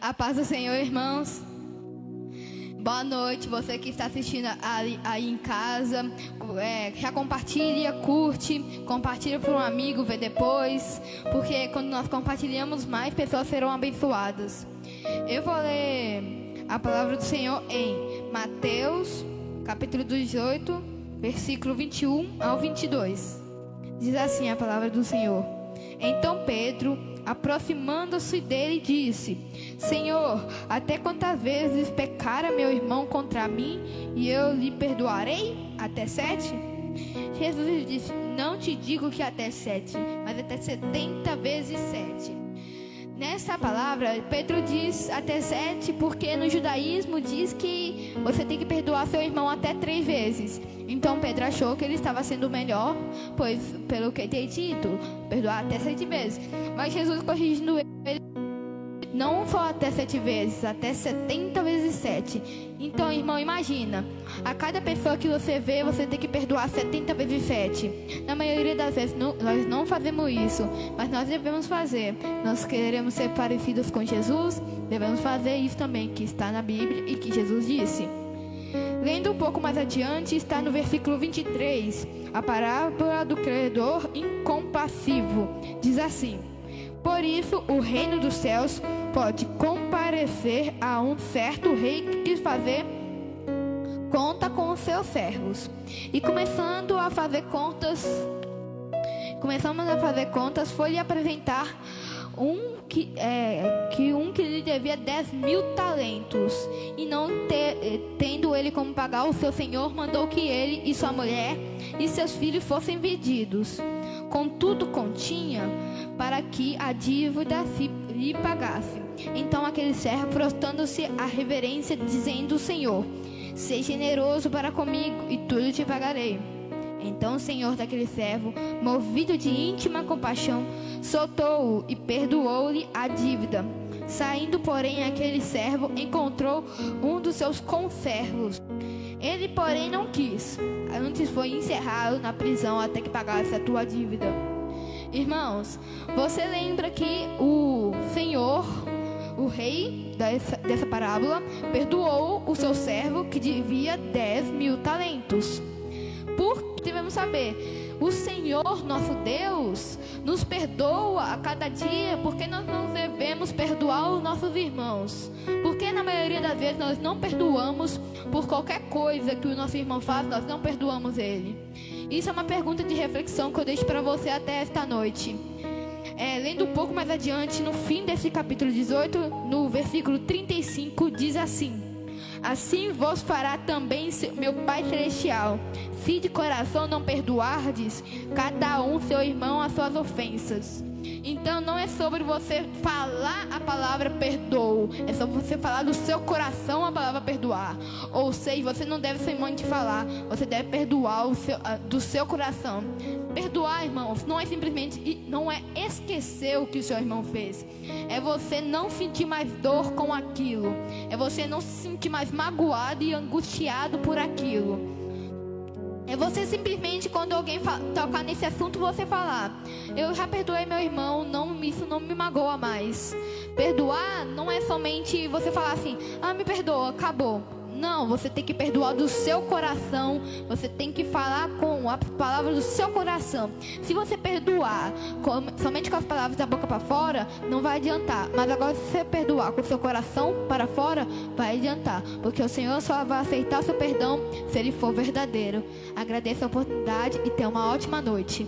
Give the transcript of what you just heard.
A paz do Senhor, irmãos. Boa noite, você que está assistindo aí em casa. Já compartilha, curte, compartilha para um amigo, vê depois. Porque quando nós compartilhamos, mais pessoas serão abençoadas. Eu vou ler a palavra do Senhor em Mateus, capítulo 18, versículo 21 ao 22. Diz assim a palavra do Senhor. Então Pedro, aproximando-se dele, disse: Senhor, até quantas vezes pecara meu irmão contra mim e eu lhe perdoarei? Até 7? Jesus disse: não te digo que até 7, mas até 70 vezes 7. Nessa palavra, Pedro diz até 7 porque no judaísmo diz que você tem que perdoar seu irmão até 3 vezes. Então Pedro achou que ele estava sendo melhor, pois pelo que tem dito, perdoar até 7 vezes. Mas Jesus, corrigindo ele, não só até 7 vezes, até 70 vezes 7. Então, irmão, imagina, a cada pessoa que você vê, você tem que perdoar 70 vezes 7. Na maioria das vezes, nós não fazemos isso, mas nós devemos fazer. Nós queremos ser parecidos com Jesus, devemos fazer isso também, que está na Bíblia e que Jesus disse. Lendo um pouco mais adiante, está no versículo 23, a parábola do credor incompassivo. Diz assim: por isso o reino dos céus pode comparecer a um certo rei que quis fazer conta com os seus servos. E começamos a fazer contas, foi lhe apresentar um que lhe devia 10.000 talentos. E não tendo ele como pagar, o seu senhor mandou que ele e sua mulher e seus filhos fossem vendidos. Contudo continha para que a dívida lhe pagasse. Então aquele servo, prostrando-se à reverência, dizendo: Senhor, seja generoso para comigo e tudo te pagarei. Então o senhor daquele servo, movido de íntima compaixão, soltou-o e perdoou-lhe a dívida. Saindo, porém, aquele servo encontrou um dos seus conservos. Ele, porém, não quis. Antes foi encerrado na prisão até que pagasse a tua dívida. Irmãos, você lembra que o Senhor, o rei dessa parábola, perdoou o seu servo que devia 10.000 talentos. Porque devemos saber, o Senhor nosso Deus nos perdoa a cada dia, porque nós não devemos perdoar os nossos irmãos. Porque na maioria das vezes nós não perdoamos por qualquer coisa que o nosso irmão faz, nós não perdoamos ele. Isso é uma pergunta de reflexão que eu deixo para você até esta noite. Lendo um pouco mais adiante, no fim desse capítulo 18, no versículo 35, diz assim: assim vos fará também meu Pai Celestial, se de coração não perdoardes cada um seu irmão as suas ofensas. Então não é sobre você falar a palavra perdoo, é sobre você falar do seu coração a palavra perdoar. Ou seja, você não deve ser mãe de falar, você deve perdoar do seu coração. Perdoar, irmãos, não é simplesmente, não é esquecer o que o seu irmão fez. É você não sentir mais dor com aquilo. É você não se sentir mais magoado e angustiado por aquilo. É você simplesmente, quando alguém tocar nesse assunto, você falar: eu já perdoei meu irmão, isso não me magoa mais. Perdoar não é somente você falar assim: me perdoa, acabou. Não, você tem que perdoar do seu coração. Você tem que falar com as palavras do seu coração. Se você perdoar somente com as palavras da boca para fora, não vai adiantar. Mas agora, se você perdoar com o seu coração para fora, vai adiantar. Porque o Senhor só vai aceitar o seu perdão se ele for verdadeiro. Agradeço a oportunidade e tenha uma ótima noite.